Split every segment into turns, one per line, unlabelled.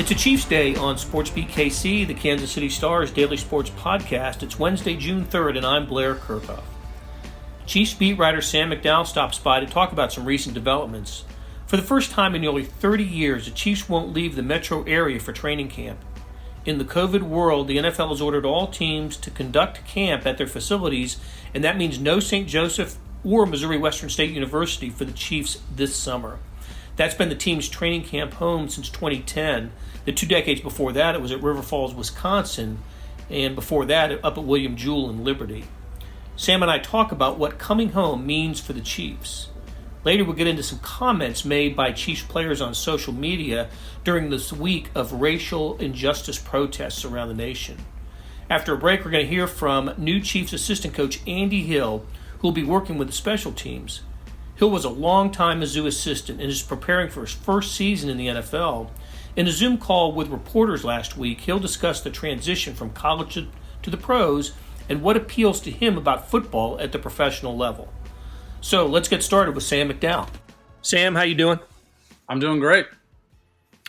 It's a Chiefs Day on SportsBeat KC, the Kansas City Star's daily sports podcast. It's Wednesday, June 3rd, and I'm Blair Kerkhoff. Chiefs beat writer Sam McDowell stops by to talk about some recent developments. For the first time in nearly 30 years, the Chiefs won't leave the metro area for training camp. In the COVID world, the NFL has ordered all teams to conduct camp at their facilities, and that means no St. Joseph or Missouri Western State University for the Chiefs this summer. That's been the team's training camp home since 2010. The 2 decades before that, it was at River Falls, Wisconsin, and before that, up at William Jewell in Liberty. Sam and I talk about what coming home means for the Chiefs. Later, we'll get into some comments made by Chiefs players on social media during this week of racial injustice protests around the nation. After a break, we're going to hear from new Chiefs assistant coach Andy Hill, who will be working with the special teams. Hill was a longtime Mizzou assistant and is preparing for his first season in the NFL. In a Zoom call with reporters last week, Hill discussed the transition from college to the pros and what appeals to him about football at the professional level. So let's get started with Sam McDowell. Sam, how you doing?
I'm doing great.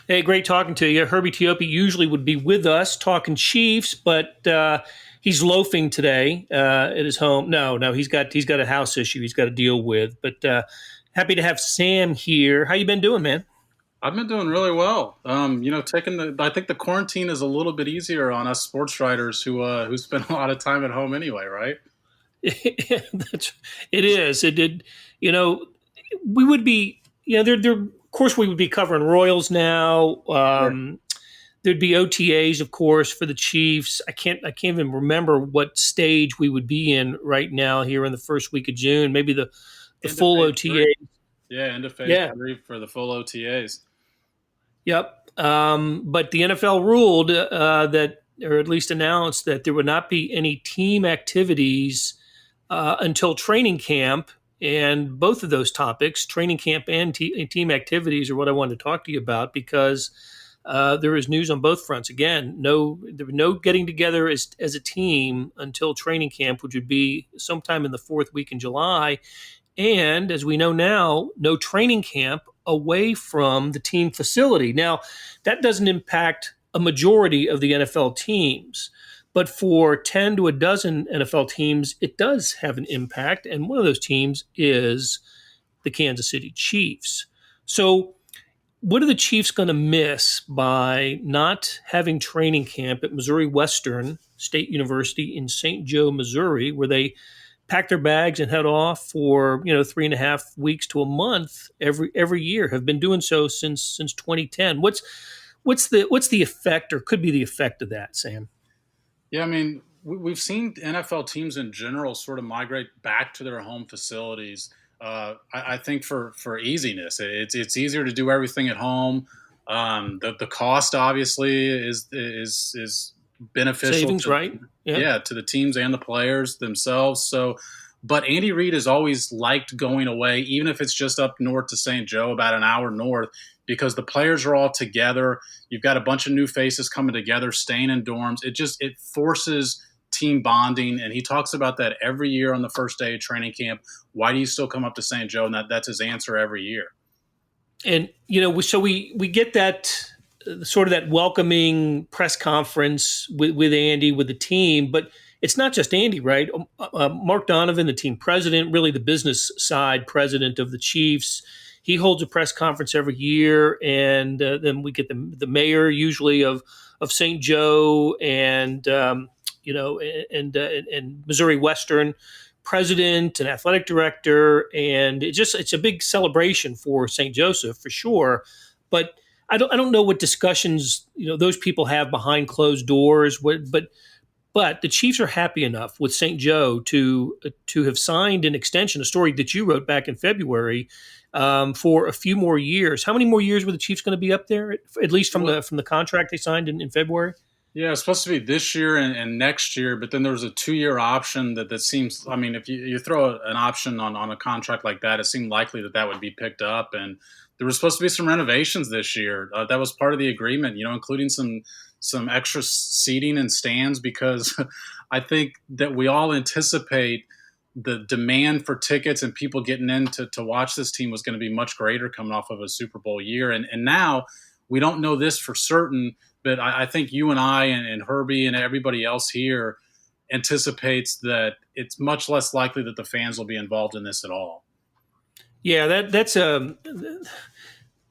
Hey, great talking to you. Herbie Teope usually would be with us talking Chiefs, but he's loafing today at his home. No, he's got a house issue he's got to deal with. But happy to have Sam here. How you been doing, man?
I've been doing really well. I think the quarantine is a little bit easier on us sports writers who spend a lot of time at home anyway, right?
It is. It did. We would be. Of course, we would be covering Royals now.
Sure.
There'd be OTAs, of course, for the Chiefs. I can't even remember what stage we would be in right now here in the first week of June. Maybe the full OTA.
Yeah, end of phase 3 for the full OTAs.
Yep. But the NFL ruled that, or at least announced that there would not be any team activities until training camp. And both of those topics, training camp and team activities, are what I wanted to talk to you about because there is news on both fronts. Again, there was no getting together as a team until training camp, which would be sometime in the fourth week in July. And as we know now, no training camp away from the team facility. Now, that doesn't impact a majority of the NFL teams, but for 10 to a dozen NFL teams, it does have an impact. And one of those teams is the Kansas City Chiefs. So what are the Chiefs going to miss by not having training camp at Missouri Western State University in St. Joe, Missouri, where they pack their bags and head off for 3.5 weeks to a month every year? Have been doing so since 2010. What's the effect, or could be the effect of that, Sam?
Yeah, I mean, we've seen NFL teams in general sort of migrate back to their home facilities. I think for easiness, it's easier to do everything at home. The cost obviously is beneficial.
Savings, right?
Yeah, to the teams and the players themselves. So, but Andy Reid has always liked going away, even if it's just up north to St. Joe, about an hour north, because the players are all together. You've got a bunch of new faces coming together, staying in dorms. It forces team bonding, and he talks about that every year on the first day of training camp. Why do you still come up to St. Joe? And that's his answer every year. And
so we get that sort of that welcoming press conference with Andy, with the team, but it's not just Andy, right? Mark Donovan, the team president, really the business side president of the Chiefs, he holds a press conference every year, and then we get the mayor usually of St. Joe and Missouri Western president and athletic director, and it's a big celebration for St. Joseph for sure. But I don't know what discussions those people have behind closed doors. But the Chiefs are happy enough with St. Joe to have signed an extension, a story that you wrote back in February, for a few more years. How many more years were the Chiefs going to be up there, at least from the contract they signed in February?
Yeah, it's supposed to be this year and next year, but then there was a 2-year option that seems, I mean, if you throw an option on a contract like that, it seemed likely that would be picked up. And there was supposed to be some renovations this year. That was part of the agreement, including some extra seating and stands, because I think that we all anticipate the demand for tickets and people getting in to watch this team was going to be much greater coming off of a Super Bowl year. And now We don't know this for certain, but I think you and I and Herbie and everybody else here anticipates that it's much less likely that the fans will be involved in this at all.
Yeah,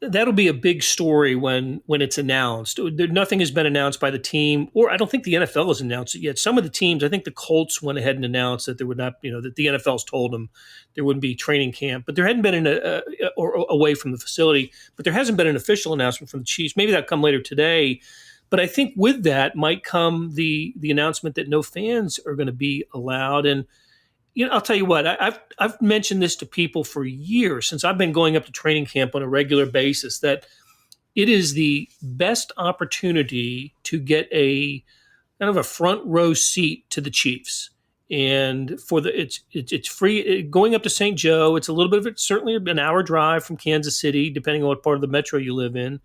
that'll be a big story when it's announced. Nothing has been announced by the team, or I don't think the NFL has announced it yet. Some of the teams, I think the Colts went ahead and announced that there would not, that the NFL's told them there wouldn't be training camp, but there hadn't been or away from the facility, but there hasn't been an official announcement from the Chiefs. Maybe that'll come later today. But I think with that might come the announcement that no fans are going to be allowed. And I'll tell you what, I've mentioned this to people for years since I've been going up to training camp on a regular basis, that it is the best opportunity to get a kind of a front row seat to the Chiefs. And it's free going up to St. Joe. It's a little bit of certainly an hour drive from Kansas City, depending on what part of the metro you live in.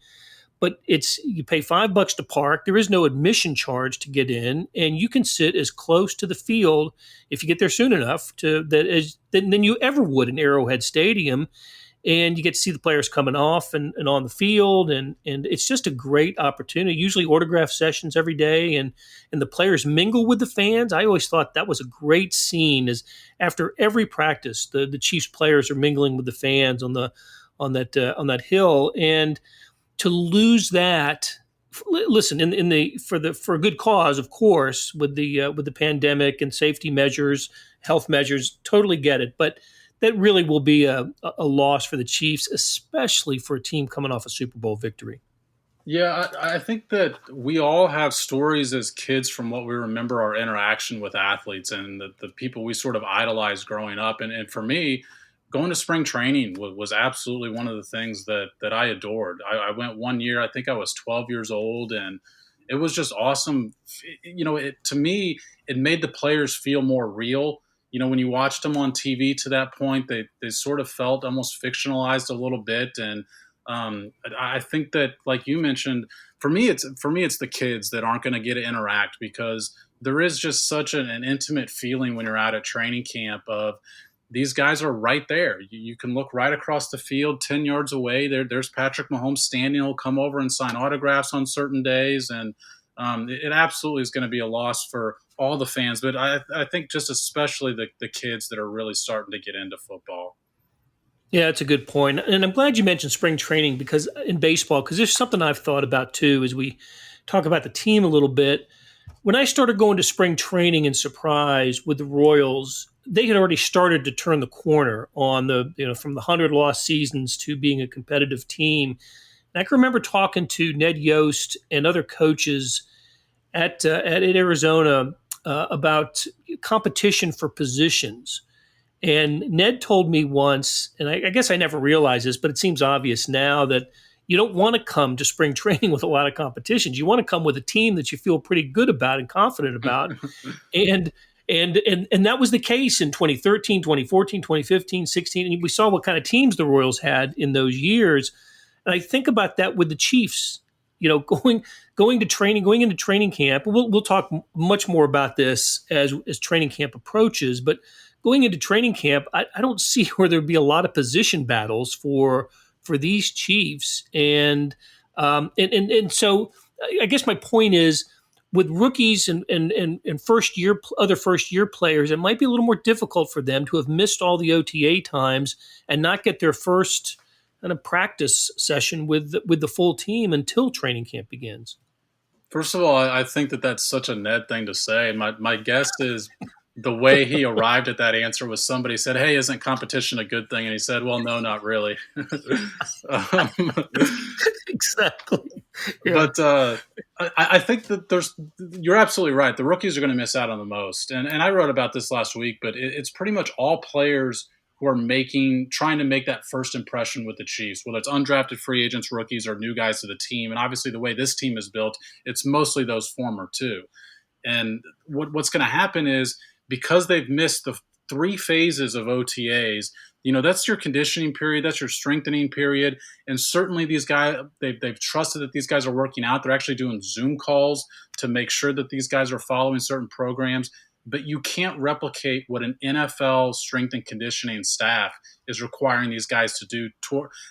But you pay $5 to park. There is no admission charge to get in, and you can sit as close to the field if you get there soon enough than you ever would in Arrowhead Stadium. And you get to see the players coming off and on the field, and it's just a great opportunity. Usually autograph sessions every day, and the players mingle with the fans. I always thought that was a great scene. As after every practice, the Chiefs players are mingling with the fans on that hill, and to lose that, listen, for a good cause, of course, with the pandemic and safety measures, health measures, totally get it. But that really will be a loss for the Chiefs, especially for a team coming off a Super Bowl victory.
Yeah, I think that we all have stories as kids from what we remember our interaction with athletes and the people we sort of idolized growing up. And for me, going to spring training was absolutely one of the things that I adored. I went one year, I think I was 12 years old, and it was just awesome. To me, it made the players feel more real. When you watched them on TV to that point, they sort of felt almost fictionalized a little bit. And I think that, like you mentioned, for me, it's the kids that aren't going to get to interact, because there is just such an intimate feeling when you're out at training camp of, these guys are right there. You can look right across the field, 10 yards away. There's Patrick Mahomes standing. He'll come over and sign autographs on certain days. And it absolutely is going to be a loss for all the fans. But I think just especially the kids that are really starting to get into football.
Yeah, that's a good point. And I'm glad you mentioned spring training in baseball, because there's something I've thought about too as we talk about the team a little bit. When I started going to spring training in Surprise with the Royals, they had already started to turn the corner on from the 100 lost seasons to being a competitive team. And I can remember talking to Ned Yost and other coaches at Arizona about competition for positions. And Ned told me once, and I guess I never realized this, but it seems obvious now, that you don't want to come to spring training with a lot of competitions. You want to come with a team that you feel pretty good about and confident about. And that was the case in 2013, 2014, 2015, 16. And we saw what kind of teams the Royals had in those years. And I think about that with the Chiefs, going to training, going into training camp. We'll talk much more about this as training camp approaches. But going into training camp, I don't see where there'd be a lot of position battles for these Chiefs. And so I guess my point is, with rookies and other first year players, it might be a little more difficult for them to have missed all the OTA times and not get their first kind of practice session with the full team until training camp begins.
First of all, I think that that's such a Ned thing to say. My guess is the way he arrived at that answer was somebody said, "Hey, isn't competition a good thing?" And he said, "Well, no, not really."
Exactly. Yeah.
But I think that you're absolutely right. The rookies are going to miss out on the most. And I wrote about this last week, but it's pretty much all players who are trying to make that first impression with the Chiefs, whether it's undrafted free agents, rookies, or new guys to the team. And obviously the way this team is built, it's mostly those former too. And what's going to happen is, because they've missed the 3 phases of OTAs, that's your conditioning period, that's your strengthening period. And certainly these guys, they've trusted that these guys are working out. They're actually doing Zoom calls to make sure that these guys are following certain programs. but you can't replicate what an NFL strength and conditioning staff is requiring these guys to do,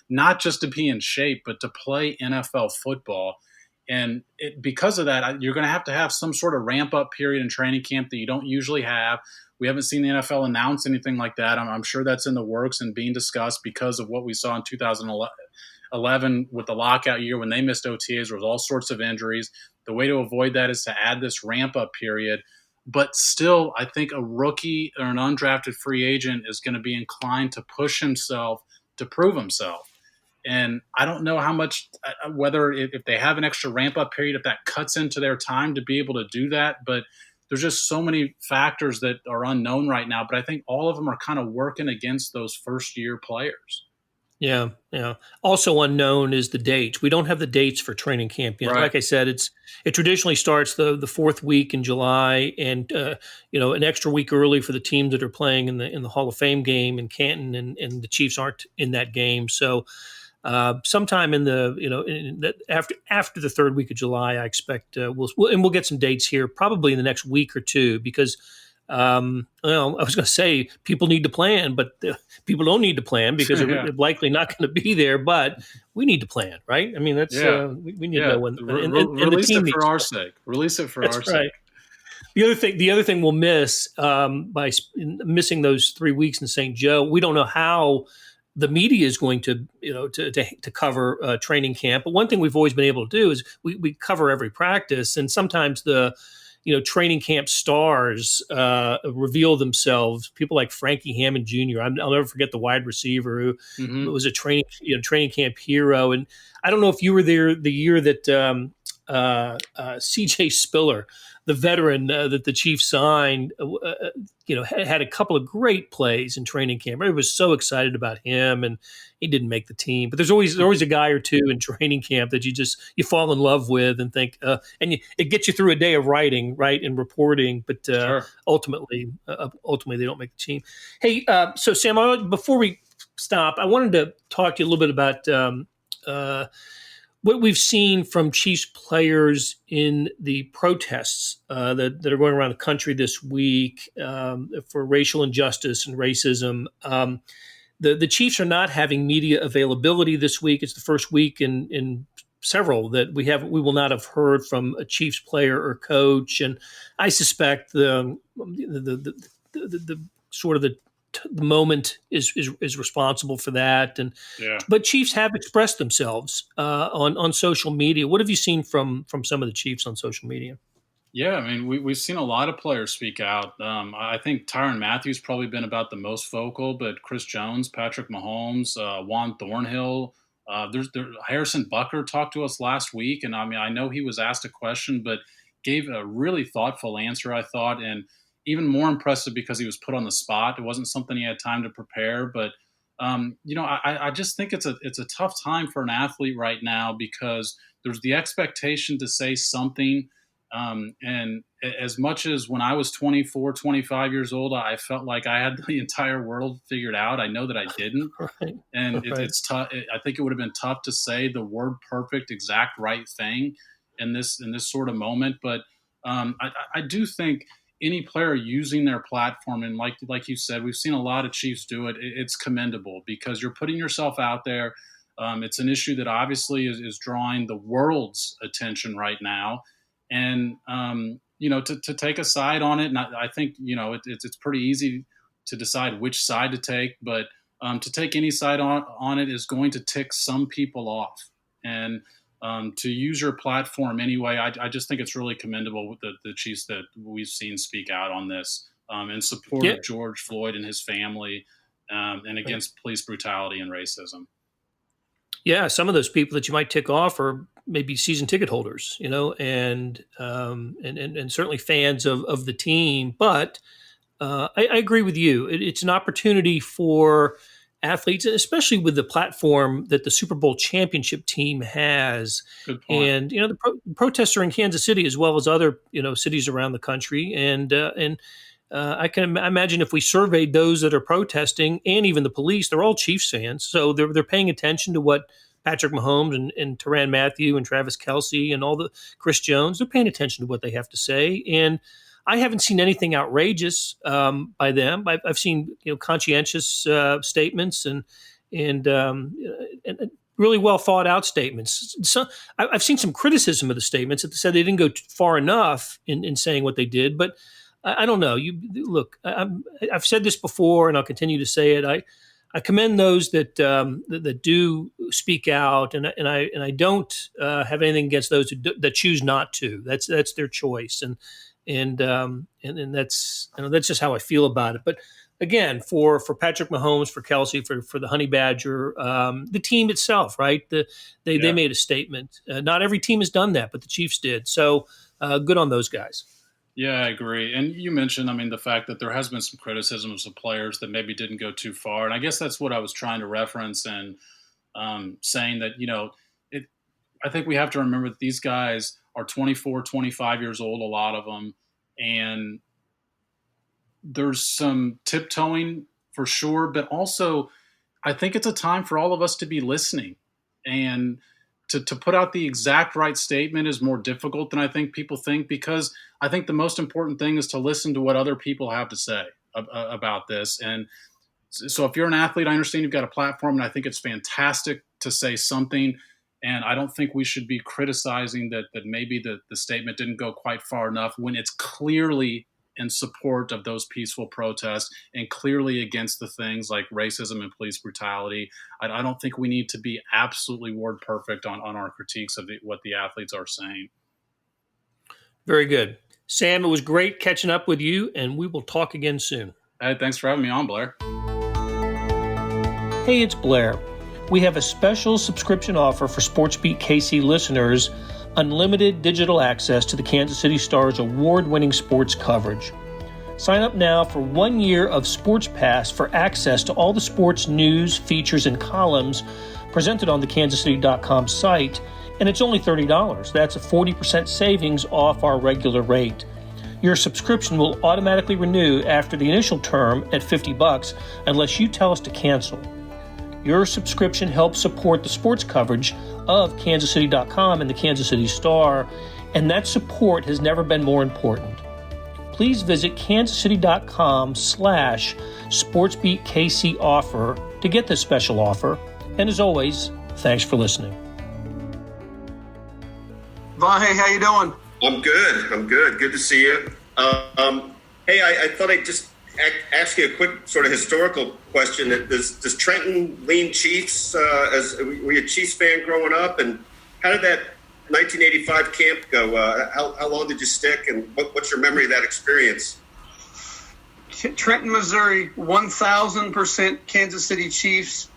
not just to be in shape, but to play NFL football. And because of that, you're going to have some sort of ramp-up period in training camp that you don't usually have. We haven't seen the NFL announce anything like that. I'm sure that's in the works and being discussed because of what we saw in 2011 with the lockout year when they missed OTAs. There was all sorts of injuries. The way to avoid that is to add this ramp-up period. But still, I think a rookie or an undrafted free agent is going to be inclined to push himself to prove himself. And I don't know how much, whether if they have an extra ramp-up period, if that cuts into their time to be able to do that. But there's just so many factors that are unknown right now. But I think all of them are kind of working against those first-year players.
Yeah. Also unknown is the dates. We don't have the dates for training camp yet.
Right.
Like I said, it traditionally starts the fourth week in July, and an extra week early for the teams that are playing in the Hall of Fame game in Canton, and the Chiefs aren't in that game. So sometime in after the third week of July, I expect we'll get some dates here probably in the next week or two, because I was going to say people need to plan, but people don't need to plan because they're likely not going to be there. But we need to plan, right? I mean, that's we need to know when.
Release it for our sake. Release it for our sake.
The other thing we'll miss by missing those 3 weeks in St. Joe, we don't know how the media is going to cover training camp. But one thing we've always been able to do is we cover every practice, and sometimes the training camp stars reveal themselves. People like Frankie Hammond Jr. I'll never forget the wide receiver who was a training camp hero. And I don't know if you were there the year that C.J. Spiller, the veteran that the Chiefs signed, had a couple of great plays in training camp. Everybody was so excited about him, and he didn't make the team. But there's always a guy or two in training camp that you fall in love with and think, it gets you through a day of writing, right, and reporting. But ultimately, they don't make the team. Hey, so Sam, before we stop, I wanted to talk to you a little bit about what we've seen from Chiefs players in the protests that are going around the country this week for racial injustice and racism. The Chiefs are not having media availability this week. It's the first week in several that we will not have heard from a Chiefs player or coach, and I suspect the sort of the moment is responsible for that. But Chiefs have expressed themselves on social media. What have you seen from some of the Chiefs on social media?
Yeah, I mean, we've seen a lot of players speak out. I think Tyrann Mathieu probably been about the most vocal, but Chris Jones, Patrick Mahomes, Juan Thornhill, Harrison Butker talked to us last week, and I mean, I know he was asked a question, but gave a really thoughtful answer, I thought, and even more impressive because he was put on the spot. It wasn't something he had time to prepare, but I just think it's a tough time for an athlete right now because there's the expectation to say something. And as much as when I was 24, 25 years old, I felt like I had the entire world figured out. I know that I didn't. And it's tough. I think it would have been tough to say the word perfect, exact right thing in this sort of moment. But I do think any player using their platform, and like you said, we've seen a lot of Chiefs do it. It's commendable because you're putting yourself out there. It's an issue that obviously is drawing the world's attention right now. And, to take a side on it, and I think, it's pretty easy to decide which side to take, but to take any side on it is going to tick some people off. And to use your platform anyway, I just think it's really commendable with the Chiefs that we've seen speak out on this in support of George Floyd and his family and against police brutality and racism.
Yeah, some of those people that you might tick off are maybe season ticket holders, and certainly fans of the team. But I agree with you. It's an opportunity for athletes, especially with the platform that the Super Bowl championship team has.
Good point.
And the protests are in Kansas City as well as other cities around the country. And I can imagine if we surveyed those that are protesting and even the police, they're all Chiefs fans, so they're paying attention to what Patrick Mahomes and Tyrann Mathieu and Travis Kelce and all the Chris Jones, they're paying attention to what they have to say. And I haven't seen anything outrageous by them. I've seen conscientious statements and really well thought out statements. So I've seen some criticism of the statements that said they didn't go far enough in saying what they did. But I don't know. You look, I've said this before, and I'll continue to say it. I commend those that do speak out, and I don't have anything against those that choose not to. That's their choice, and that's that's just how I feel about it. But again, for Patrick Mahomes, for Kelsey, for the Honey Badger, the team itself, right? They made a statement. Not every team has done that, but the Chiefs did. So good on those guys.
Yeah, I agree. And you mentioned, the fact that there has been some criticism of some players that maybe didn't go too far. And I guess that's what I was trying to reference and saying that, I think we have to remember that these guys are 24, 25 years old, a lot of them. And there's some tiptoeing for sure. But also, I think it's a time for all of us to be listening. And to put out the exact right statement is more difficult than I think people think, because I think the most important thing is to listen to what other people have to say about this. And so if you're an athlete, I understand you've got a platform, and I think it's fantastic to say something. And I don't think we should be criticizing that maybe the statement didn't go quite far enough when it's clearly in support of those peaceful protests and clearly against the things like racism and police brutality. I don't think we need to be absolutely word perfect on our critiques of what the athletes are saying.
Very good. Sam, it was great catching up with you, and we will talk again soon.
Hey, thanks for having me on, Blair.
Hey, it's Blair. We have a special subscription offer for SportsBeat KC listeners, unlimited digital access to the Kansas City Stars award-winning sports coverage. Sign up now for 1 year of Sports Pass for access to all the sports news, features, and columns presented on the kansascity.com site, and it's only $30. That's a 40% savings off our regular rate. Your subscription will automatically renew after the initial term at $50 unless you tell us to cancel. Your subscription helps support the sports coverage of kansascity.com and the Kansas City Star, and that support has never been more important. Please visit kansascity.com/SportsBeatKC offer to get this special offer. And as always, thanks for listening.
Vahe, how you doing?
I'm good. Good to see you. Hey, I thought I'd just ask you a quick sort of historical question. Does Trenton lean Chiefs? Were you a Chiefs fan growing up? And how did that 1985 camp go? How long did you stick? And what's your memory of that experience?
Trenton, Missouri, 1,000% Kansas City Chiefs.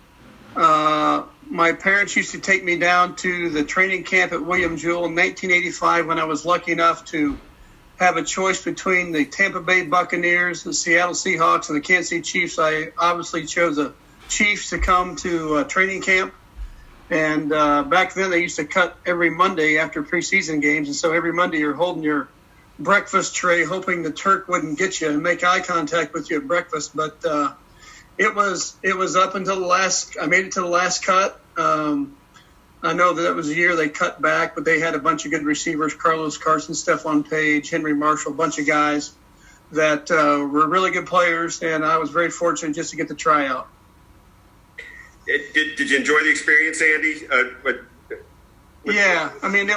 My parents used to take me down to the training camp at William Jewell in 1985 when I was lucky enough to have a choice between the Tampa Bay Buccaneers, the Seattle Seahawks, and the Kansas City Chiefs. I obviously chose the Chiefs to come to training camp. And back then they used to cut every Monday after preseason games. And so every Monday you're holding your breakfast tray, hoping the Turk wouldn't get you and make eye contact with you at breakfast. But it was up until I made it to the last cut. I know that was the year they cut back, but they had a bunch of good receivers: Carlos Carson, Stephon Page, Henry Marshall, a bunch of guys that were really good players, and I was very fortunate just to get the tryout.
Did you enjoy the experience, Andy?
Yeah, I mean,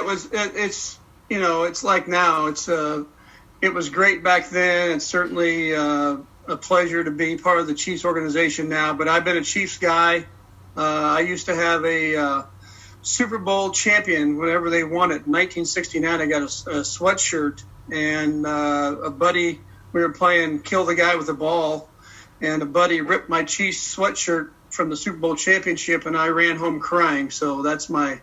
it's like now. It was great back then. It's certainly a pleasure to be part of the Chiefs organization now, but I've been a Chiefs guy. I used to have a Super Bowl champion whenever they won it. In 1969, I got a sweatshirt, and a buddy, we were playing Kill the Guy with the Ball, and a buddy ripped my Chiefs sweatshirt from the Super Bowl championship, and I ran home crying. So that's my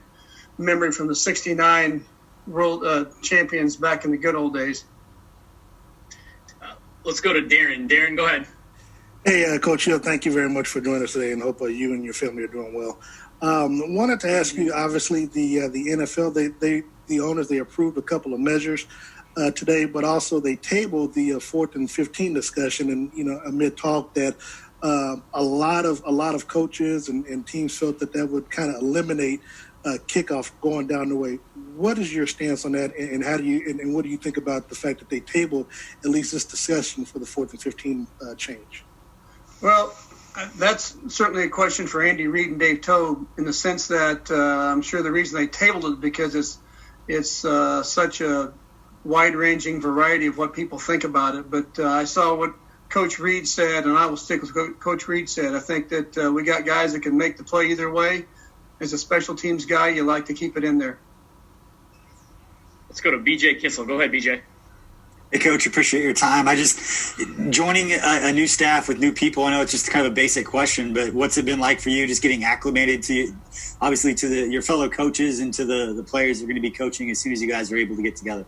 memory from the 69 world champions back in the good old days.
Let's go to Darren. Darren, go ahead.
Hey, Coach Hill, thank you very much for joining us today, and hope you and your family are doing well. Wanted to ask you, obviously, the NFL, the owners, they approved a couple of measures today, but also they tabled the 4th and 15 discussion, and amid talk that a lot of coaches and teams felt that would kind of eliminate kickoff going down the way. What is your stance on that, and how do you and what do you think about the fact that they tabled at least this discussion for the 4th and 15 change?
Well, that's certainly a question for Andy Reid and Dave Tobe, in the sense that I'm sure the reason they tabled it because it's such a wide-ranging variety of what people think about it. But I saw what Coach Reid said, and I will stick with what Coach Reid said. I think that we got guys that can make the play either way. As a special teams guy, you like to keep it in there.
Let's go to BJ Kissel. Go ahead, BJ.
Hey, Coach, appreciate your time. I just joining a new staff with new people. I know it's just kind of a basic question, but what's it been like for you just getting acclimated to, obviously, to your fellow coaches and to the players you're going to be coaching as soon as you guys are able to get together?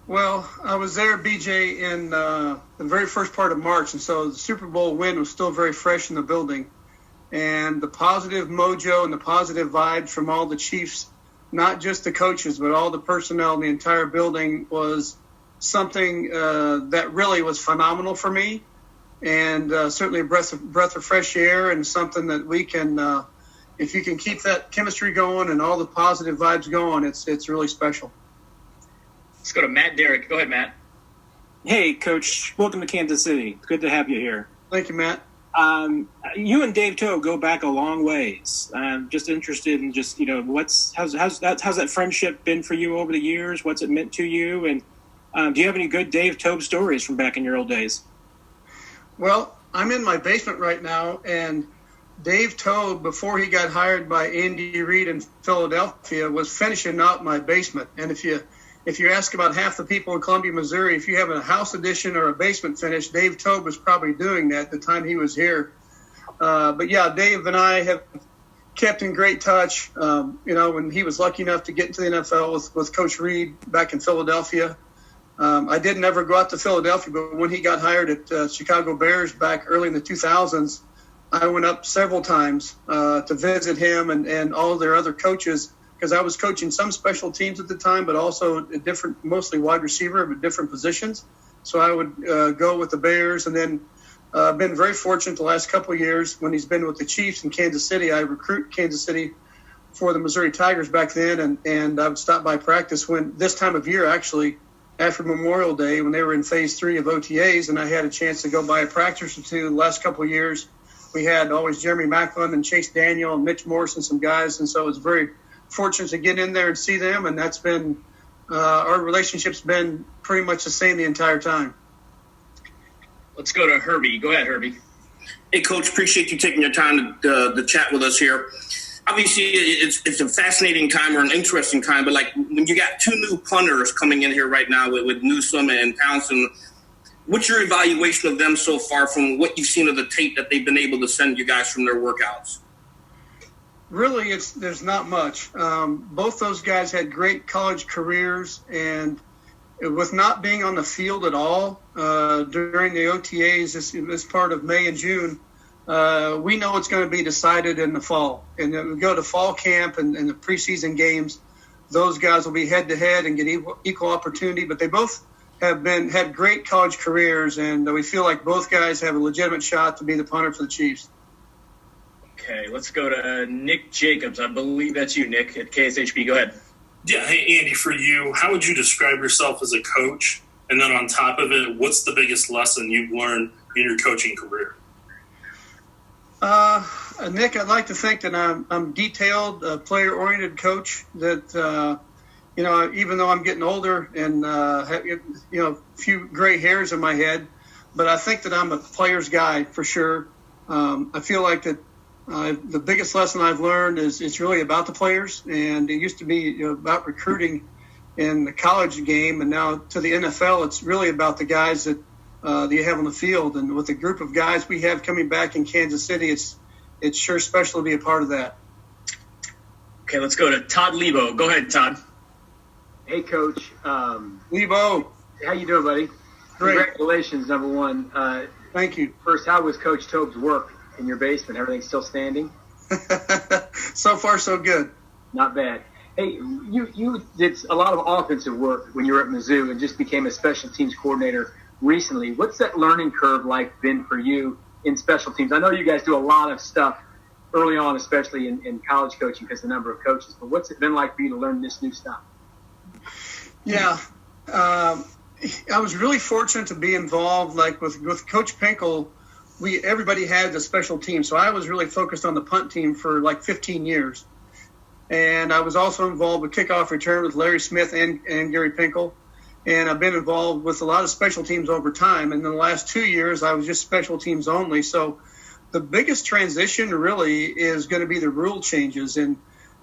Well, I was there, BJ, in the very first part of March, and so the Super Bowl win was still very fresh in the building. And the positive mojo and the positive vibes from all the Chiefs, not just the coaches, but all the personnel in the entire building, was something that really was phenomenal for me, and certainly a breath of fresh air, and something that we can, if you can keep that chemistry going and all the positive vibes going, it's really special.
Let's go to Matt Derrick. Go ahead, Matt.
Hey, Coach. Welcome to Kansas City. Good to have you here.
Thank you, Matt.
You and Dave Tobe go back a long ways. I'm just interested in just, how's that friendship been for you over the years? What's it meant to you? And do you have any good Dave Tobe stories from back in your old days?
Well, I'm in my basement right now, and Dave Tobe, before he got hired by Andy Reid in Philadelphia, was finishing up my basement. And if you ask about half the people in Columbia, Missouri, if you have a house addition or a basement finish, Dave Tobe was probably doing that at the time he was here. But yeah, Dave and I have kept in great touch. When he was lucky enough to get into the NFL with Coach Reid back in Philadelphia. I didn't ever go out to Philadelphia, but when he got hired at Chicago Bears back early in the 2000s, I went up several times to visit him and all their other coaches, because I was coaching some special teams at the time, but also mostly wide receiver, but different positions. So I would go with the Bears, and then been very fortunate the last couple of years when he's been with the Chiefs in Kansas City. I recruit Kansas City for the Missouri Tigers back then, and I would stop by practice when this time of year, actually, after Memorial Day, when they were in phase 3 of OTAs, and I had a chance to go by a practice or two the last couple of years. We had always Jeremy Macklin and Chase Daniel and Mitch Morris and some guys, and so it was very fortunate to get in there and see them, and that's been our relationship's been pretty much the same the entire time.
Let's go to Herbie. Go ahead, Herbie.
Hey, Coach, appreciate you taking your time to chat with us here. Obviously, it's a fascinating time or an interesting time, but like when you got two new punters coming in here right now with Newsome and Townsend, what's your evaluation of them so far from what you've seen of the tape that they've been able to send you guys from their workouts?
Really, there's not much. Both those guys had great college careers, and with not being on the field at all during the OTAs this part of May and June, we know it's going to be decided in the fall. And then we go to fall camp and the preseason games. Those guys will be head-to-head and get equal opportunity, but they both have had great college careers, and we feel like both guys have a legitimate shot to be the punter for the Chiefs.
Okay, let's go to Nick Jacobs. I believe that's you, Nick, at KSHP. Go ahead.
Yeah, hey, Andy, for you, how would you describe yourself as a coach? And then on top of it, what's the biggest lesson you've learned in your coaching career?
Nick, I'd like to think that I'm detailed, player-oriented coach that, even though I'm getting older and, have, a few gray hairs in my head, but I think that I'm a player's guy for sure. I feel like that the biggest lesson I've learned is it's really about the players, and it used to be about recruiting in the college game, and now to the NFL, it's really about the guys that you have on the field. And with the group of guys we have coming back in Kansas City, it's sure special to be a part of that.
Okay, let's go to Todd Lebo. Go ahead, Todd.
Hey, Coach.
Lebo.
How you doing, buddy?
Great.
Congratulations, number one.
Thank you.
First, how was Coach Tobe's work in your basement? Everything still standing?
So far, so good.
Not bad. Hey, you did a lot of offensive work when you were at Mizzou and just became a special teams coordinator recently. What's that learning curve like been for you in special teams? I know you guys do a lot of stuff early on, especially in college coaching because of the number of coaches. But what's it been like for you to learn this new stuff?
Yeah. I was really fortunate to be involved, like with Coach Pinkel. Everybody had the special team, so I was really focused on the punt team for like 15 years. And I was also involved with kickoff return with Larry Smith and Gary Pinkel. And I've been involved with a lot of special teams over time. And in the last 2 years, I was just special teams only. So the biggest transition really is going to be the rule changes and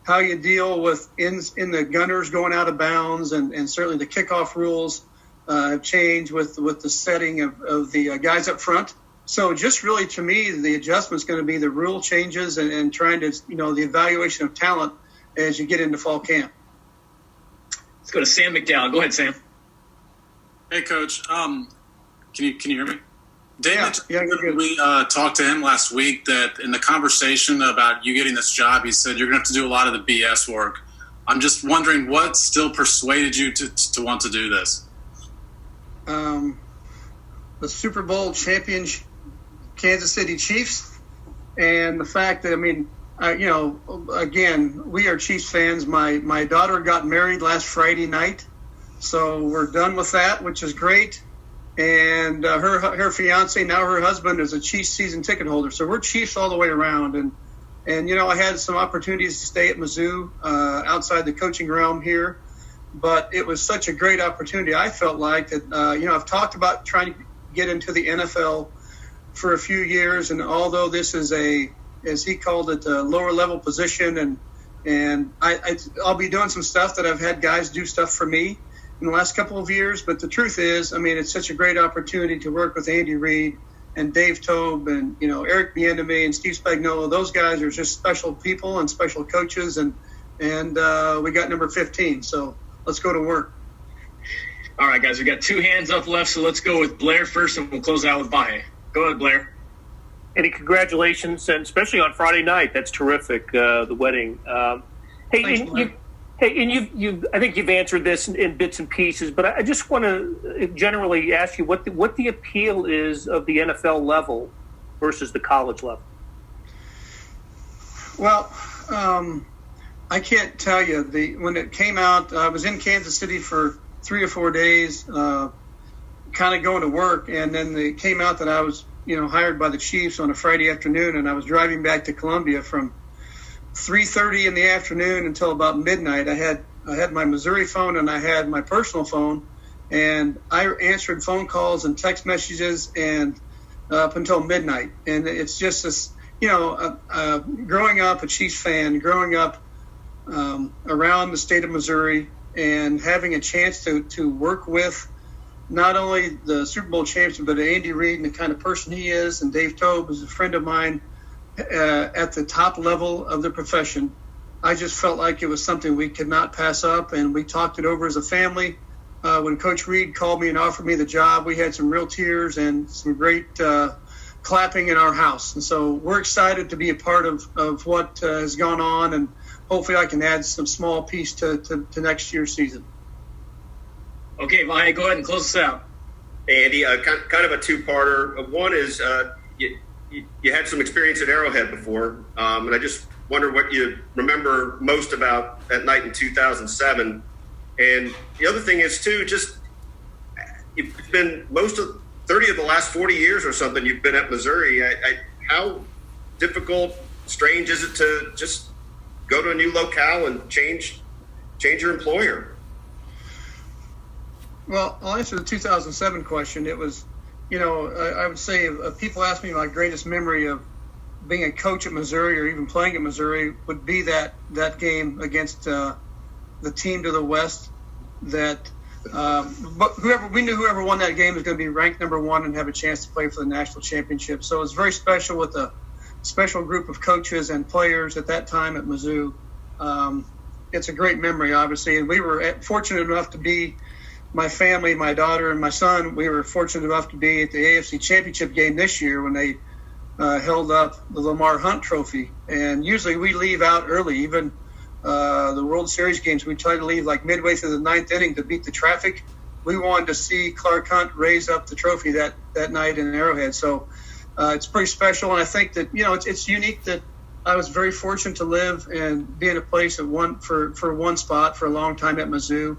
how you deal with in the gunners going out of bounds, and certainly the kickoff rules have changed with the setting of the guys up front. So just really, to me, the adjustment is going to be the rule changes and trying to, the evaluation of talent as you get into fall camp.
Let's go to Sam McDowell. Go ahead, Sam.
Hey, Coach. Can you hear me? David,
we
talked to him last week that in the conversation about you getting this job, he said you're going to have to do a lot of the BS work. I'm just wondering what still persuaded you to want to do this?
The Super Bowl champion Kansas City Chiefs, and the fact that, again, we are Chiefs fans. My daughter got married last Friday night, so we're done with that, which is great. And her fiance, now her husband, is a Chiefs season ticket holder. So we're Chiefs all the way around. And I had some opportunities to stay at Mizzou outside the coaching realm here. But it was such a great opportunity. I felt like that, I've talked about trying to get into the NFL for a few years. And although this is as he called it, a lower level position, and I'll be doing some stuff that I've had guys do stuff for me in the last couple of years. But the truth is, it's such a great opportunity to work with Andy Reid and Dave Tobe and, Eric Bieniemy and Steve Spagnuolo. Those guys are just special people and special coaches. And we got number 15. So let's go to work.
All right, guys, we got two hands up left. So let's go with Blair first, and we'll close out with Bahe. Go ahead, Blair.
Eddie, congratulations, and especially on Friday night. That's terrific, the wedding. Thanks, I think you've answered this in bits and pieces, but I just want to generally ask you what the appeal is of the NFL level versus the college level.
Well, I can't tell you. When it came out, I was in Kansas City for 3 or 4 days, kind of going to work, and then it came out that I was, hired by the Chiefs on a Friday afternoon, and I was driving back to Columbia from 3:30 in the afternoon until about midnight. I had my Missouri phone and I had my personal phone, and I answered phone calls and text messages and up until midnight. And it's just this, growing up a Chiefs fan, growing up around the state of Missouri, and having a chance to work with not only the Super Bowl champion, but Andy Reid and the kind of person he is, and Dave Tobe is a friend of mine at the top level of the profession. I just felt like it was something we could not pass up, and we talked it over as a family. When Coach Reid called me and offered me the job, we had some real tears and some great clapping in our house. And so we're excited to be a part of what has gone on, and hopefully I can add some small piece to next year's season.
Okay, Vahe, go ahead and close us out.
Hey, Andy, kind of a two-parter. One is you had some experience at Arrowhead before, and I just wonder what you remember most about that night in 2007. And the other thing is, too, just it's been most of 30 of the last 40 years or something you've been at Missouri. How difficult, strange is it to just go to a new locale and change your employer?
Well, I'll answer the 2007 question. It was, I would say if people ask me my greatest memory of being a coach at Missouri or even playing at Missouri would be that game against the team to the west. But whoever won that game was going to be ranked number one and have a chance to play for the national championship. So it was very special with a special group of coaches and players at that time at Mizzou. It's a great memory, obviously, and we were fortunate enough to be. My family, my daughter, and my son, we were fortunate enough to be at the AFC Championship game this year when they held up the Lamar Hunt Trophy. And usually we leave out early. Even the World Series games, we try to leave like midway through the ninth inning to beat the traffic. We wanted to see Clark Hunt raise up the trophy that night in Arrowhead. So it's pretty special. And I think that, it's unique that I was very fortunate to live and be in a place for one spot for a long time at Mizzou,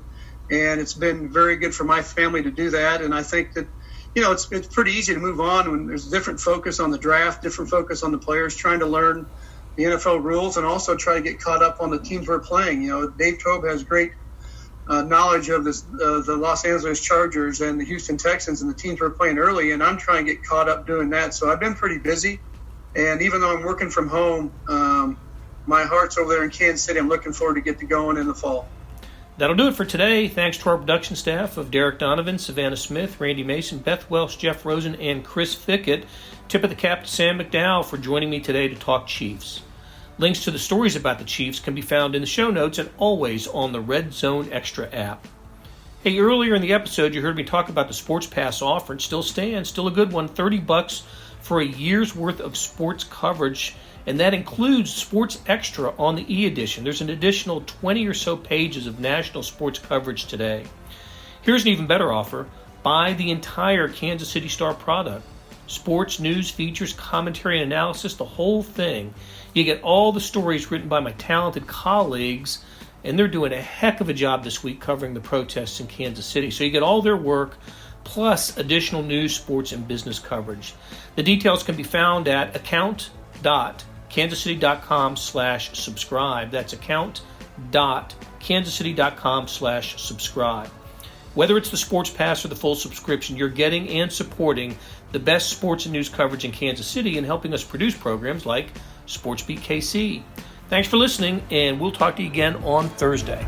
and it's been very good for my family to do that. And I think that, it's pretty easy to move on when there's a different focus on the draft, different focus on the players, trying to learn the NFL rules, and also try to get caught up on the teams we're playing. Dave Tobe has great knowledge of the Los Angeles Chargers and the Houston Texans and the teams we're playing early, and I'm trying to get caught up doing that. So I've been pretty busy, and even though I'm working from home, my heart's over there in Kansas City. I'm looking forward to get to going in the fall.
That'll do it for today. Thanks to our production staff of Derek Donovan, Savannah Smith, Randy Mason, Beth Welsh, Jeff Rosen, and Chris Fickett. Tip of the cap to Sam McDowell for joining me today to talk Chiefs. Links to the stories about the Chiefs can be found in the show notes and always on the Red Zone Extra app. Hey, earlier in the episode, you heard me talk about the Sports Pass offer. It still stands, still a good one, $30 for a year's worth of sports coverage, and that includes Sports Extra on the e-edition. There's an additional 20 or so pages of national sports coverage today. Here's an even better offer. Buy the entire Kansas City Star product. Sports, news, features, commentary, and analysis, the whole thing. You get all the stories written by my talented colleagues, and they're doing a heck of a job this week covering the protests in Kansas City. So you get all their work, plus additional news, sports, and business coverage. The details can be found at account.kansascity.com/subscribe. That's account.kansascity.com/subscribe. Whether it's the Sports Pass or the full subscription, you're getting and supporting the best sports and news coverage in Kansas City and helping us produce programs like SportsBeat KC. Thanks for listening, and we'll talk to you again on Thursday.